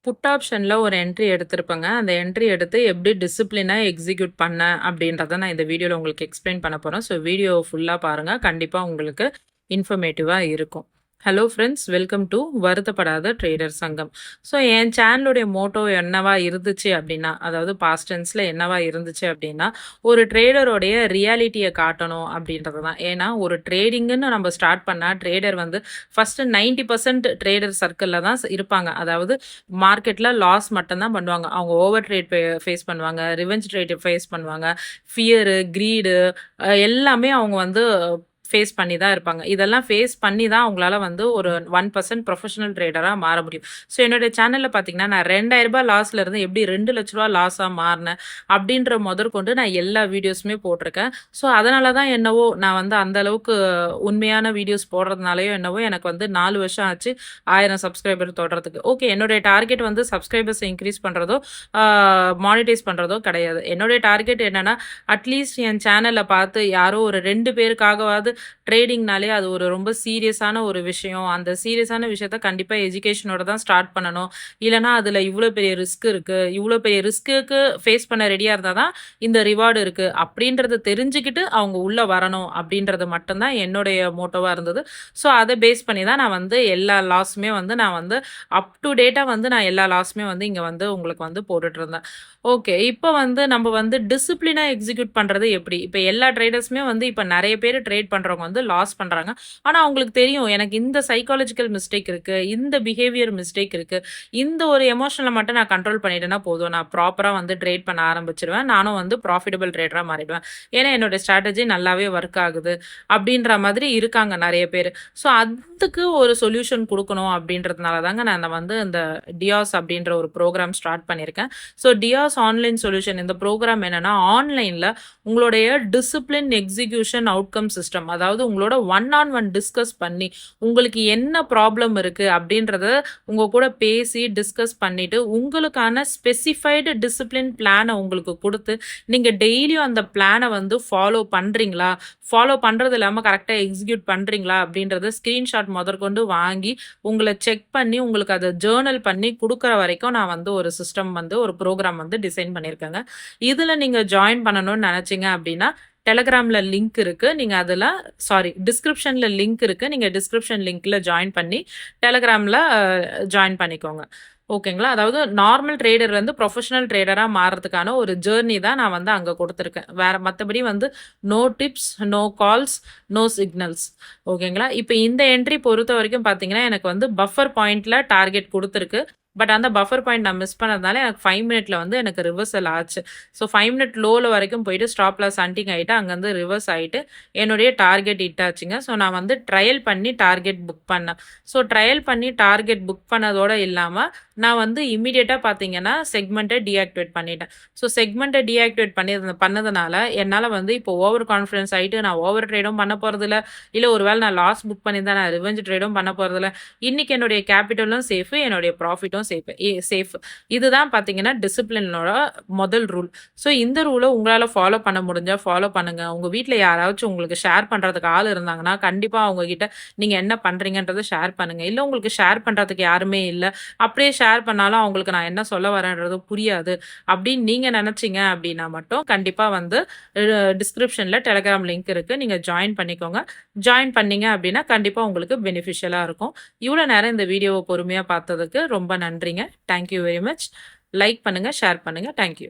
Put ஆப்ஷன்ல ஒரு entry எடுத்திருப்பேங்க. அந்த என்ட்ரி எடுத்து எப்படி டிசிப்ளினா எக்ஸிக்யூட் பண்ணேன் அப்படின்றத நான் இந்த வீடியோல உங்களுக்கு எக்ஸ்பிளைன் பண்ண போறேன். ஸோ வீடியோ ஃபுல்லா பாருங்க. கண்டிப்பா உங்களுக்கு இன்ஃபர்மேட்டிவா இருக்கும். Hello friends, welcome to Varuthapadatha trader சங்கம். ஸோ என் சேனலுடைய மோட்டோ என்னவா இருந்துச்சு அப்படின்னா, அதாவது பாஸ்ட் டென்ஸ்ல என்னவா இருந்துச்சு அப்படின்னா, ஒரு ட்ரேடருடைய ரியாலிட்டிய காட்டணும் அப்படின்றது தான். ஏன்னா ஒரு ட்ரேடிங்குன்னு நம்ம ஸ்டார்ட் பண்ணா ட்ரேடர் வந்து ஃபர்ஸ்ட் 90% ட்ரேடர் சர்க்கிள்ல தான் இருப்பாங்க. அதாவது மார்க்கெட்ல லாஸ் மட்டும் தான் பண்ணுவாங்க. அவங்க ஓவர் ட்ரேட் ஃபேஸ் பண்ணுவாங்க, ரிவெஞ்ச் ட்ரேட் ஃபேஸ் பண்ணுவாங்க, ஃபியரு, கிரீடு எல்லாமே அவங்க வந்து ஃபேஸ் பண்ணி தான் இருப்பாங்க. இதெல்லாம் ஃபேஸ் பண்ணி தான் அவங்களால வந்து ஒரு 1% ப்ரொஃபஷனல் ட்ரேடரா மாற முடியும். ஸோ என்னுடைய சேனல்ல பார்த்தீங்கன்னா, நான் ரூ. 2000 லாஸ்ல இருந்து எப்படி ரூ. 2,00,000 லாஸா மாறினேன் அப்படின்ற முதற்கொண்டு நான் எல்லா வீடியோஸுமே போட்டிருக்கேன். ஸோ அதனால தான் என்னவோ நான் வந்து அந்த அளவுக்கு உண்மையான வீடியோஸ் போடுறதுனாலயோ என்னவோ எனக்கு வந்து 4 வருஷம் ஆச்சு 1000 சப்ஸ்கிரைபர் தொடுறதுக்கு. ஓகே, என்னுடைய டார்கெட் வந்து சப்ஸ்கிரைபர்ஸ் இன்க்ரீஸ் பண்றதோ, மானிடைஸ் பண்றதோ கிடையாது. என்னுடைய டார்கெட் என்னன்னா, அட்லீஸ்ட் என் சேனல்ல பார்த்து யாரோ ஒரு 2 பேருக்காகவாது ட்ரேடிங்னாலே அது ஒரு ரொம்ப சீரியஸான ஒரு விஷயம். அந்த சீரியஸான விஷயத்த கண்டிப்பா எஜுகேஷனோட தான் ஸ்டார்ட் பண்ணணும். இல்லன்னா அதுல இவ்ளோ பெரிய ரிஸ்க் இருக்கு. இவ்ளோ பெரிய ரிஸ்க்குக்கு ஃபேஸ் பண்ண ரெடியா இருந்தா தான் இந்த ரிவார்டு இருக்கு. அப்படின்றத தெரிஞ்சுக்கிட்டு அவங்க உள்ள வரணும் அப்படின்றது மட்டும் தான் என்னுடைய மோட்டோவா இருந்தது. ஸோ அத பேஸ் பண்ணி தான் நான் வந்து எல்லா லாஸுமே வந்து நான் வந்து அப் டு டேட்டா வந்து நான் எல்லா லாஸுமே வந்து இங்க வந்து உங்களுக்கு வந்து போட்டுட்டு இருந்தேன். ஓகே, இப்ப வந்து நம்ம வந்து டிசிப்ளினா எக்ஸிக்யூட் பண்றது எப்படி? இப்ப எல்லா ட்ரேடர்ஸுமே வந்து இப்ப நெறைய பேரு ட்ரேட் பண்றவங்க வந்து லாஸ் பண்றாங்க. ஆனா அவங்களுக்கு தெரியும் எனக்கு இந்த சைக்காலஜிக்கல் மிஸ்டேக் இருக்கு. இந்த பிஹேவியர் மிஸ்டேக் இருக்கு. இந்த ஒரு எமோஷனல மட்டும் நான் கண்ட்ரோல் பண்ணிட்டேன்னா போதும். நான் ப்ராப்பரா வந்து ட்ரேட் பண்ண ஆரம்பிச்சுருவேன். நானும் வந்து ப்ராஃபிட்டபிள் ட்ரேடரா மாறிடுவேன். ஏன்னா என்னோட ஸ்ட்ராட்டஜி நல்லாவே ஒர்க் ஆகுது. அப்படின்ற மாதிரி இருக்காங்க நெறைய பேரு. ஸோ அதுக்கு ஒரு சொல்யூஷன் குடுக்கணும் அப்படின்றதுனால தாங்க நான் வந்து இந்த டியாஸ் அப்படின்ற ஒரு ப்ரோகிராம் ஸ்டார்ட் பண்ணியிருக்கேன். ஸோ டியாஸ் ஆன்லைன் சொல்யூஷன் இந்த ப்ரோகிராம் என்னன்னா, ஆன்லைன்ல உங்களுடைய டிசிப்ளின் எக்ஸிகியூஷன் அவுட்கம் சிஸ்டம், அதாவது உங்களோட ஒன் ஆன் ஒன் டிஸ்கஸ் பண்ணி உங்களுக்கு என்ன ப்ராப்ளம் இருக்கு அப்படின்றத உங்க கூட பேசி டிஸ்கஸ் பண்ணிட்டு உங்களுக்கான ஸ்பெசிஃபைடு டிசிப்ளின் பிளானை உங்களுக்கு கொடுத்து நீங்க டெய்லியும் அந்த பிளானை வந்து ஃபாலோ பண்றீங்களா, ஃபாலோ பண்றது இல்லாம கரெக்டா எக்ஸிக்யூட் பண்றீங்களா அப்படின்றத ஸ்கிரீன்ஷாட் முதற்கொண்டு வாங்கி உங்களை செக் பண்ணி உங்களுக்கு அதை ஜேர்னல் பண்ணி கொடுக்குற வரைக்கும் நான் வந்து ஒரு சிஸ்டம் வந்து ஒரு ப்ரோக்ராம் வந்து டிசைன் பண்ணியிருக்கேங்க. இதுல நீங்க ஜாயின் பண்ணணும்னு நினைச்சீங்க அப்படின்னா டெலகிராம்ல லிங்க் இருக்கு. நீங்க அதுல டிஸ்கிரிப்ஷன்ல லிங்க் இருக்கு. நீங்க டிஸ்கிரிப்ஷன் லிங்க்ல ஜாயின் பண்ணி டெலகிராம்ல ஜாயின் பண்ணிக்கோங்க. ஓகேங்களா? அதாவது நார்மல் ட்ரேடர் வந்து ப்ரொஃபஷனல் ட்ரேடரா மாறுறதுக்கான ஒரு ஜர்னி தான் நான் வந்து அங்க கொடுத்துருக்கேன். வேற மத்தபடி வந்து no tips, no calls, no signals. ஓகேங்களா? இப்ப இந்த என்ட்ரி பொறுத்த வரைக்கும் பார்த்தீங்கன்னா, எனக்கு வந்து பஃபர் பாயிண்ட்ல டார்கெட் குடுத்துருக்கு. பட் அந்த பஃபர் பாயிண்ட் நான் மிஸ் பண்ணதுனால எனக்கு 5 மினிட்ல வந்து எனக்கு ரிவர்சல் ஆச்சு. ஸோ 5 மினிட் லோல வரைக்கும் போயிட்டு ஸ்டாப் லாஸ் ஹண்டிங் ஆயிட்டு அங்கேருந்து ரிவர்ஸ் ஆயிட்டு என்னுடைய டார்கெட் ஹிட் ஆச்சுங்க. ஸோ நான் வந்து ட்ரையல் பண்ணி டார்கெட் புக் பண்ணேன். ஸோ ட்ரையல் பண்ணி டார்கெட் புக் பண்ணதோட இல்லாம நான் வந்து இமிடியேட்டா பார்த்தீங்கன்னா செக்மெண்ட்டை டீஆக்டிவேட் பண்ணிட்டேன். ஸோ செக்மெண்ட்டை டீஆக்டிவேட் பண்ணதுனால என்னால வந்து இப்போ ஓவர் கான்ஃபிடன்ஸ் ஆயிட்டு நான் ஓவர் ட்ரேடும் பண்ண போறதில்ல. இல்ல ஒருவேளை நான் லாஸ் புக் பண்ணியிருந்தா நான் ரிவெஞ்ச் ட்ரேடும் பண்ண போறதில்ல. இன்னைக்கு என்னுடைய கேபிட்டலும் சேஃப், என்னுடைய ப்ராஃபிட்டும் சேஃப். இதுதான் பார்த்தீங்கன்னா டிசிப்ளினோட முதல் ரூல். ஸோ இந்த ரூலை உங்களால ஃபாலோ பண்ண முடிஞ்சா ஃபாலோ பண்ணுங்க. உங்க வீட்ல யாராச்சும் உங்களுக்கு ஷேர் பண்றதுக்கு ஆள் இருந்தாங்கன்னா கண்டிப்பா அவங்க கிட்ட நீங்க என்ன பண்றீங்கன்றத ஷேர் பண்ணுங்க. இல்ல உங்களுக்கு ஷேர் பண்றதுக்கு யாருமே இல்ல, அப்படியே ஷேர் பண்ணாலும் அவங்களுக்கு நான் என்ன சொல்ல வரேன்றது புரியாது அப்படின்னு நீங்க நினைச்சீங்க அப்படின்னா மட்டும் கண்டிப்பா வந்து டிஸ்கிரிப்ஷன்ல டெலகிராம் லிங்க் இருக்கு. நீங்க ஜாயின் பண்ணிக்கோங்க. ஜாயின் பண்ணீங்க அப்படின்னா கண்டிப்பா உங்களுக்கு பெனிஃபிஷியலா இருக்கும். இவ்வளோ நேரம் இந்த வீடியோவை பொறுமையா பார்த்ததுக்கு ரொம்ப நன்றிங்க. Thank you very much. Like பண்ணுங்க, ஷேர் பண்ணுங்க. Thank you.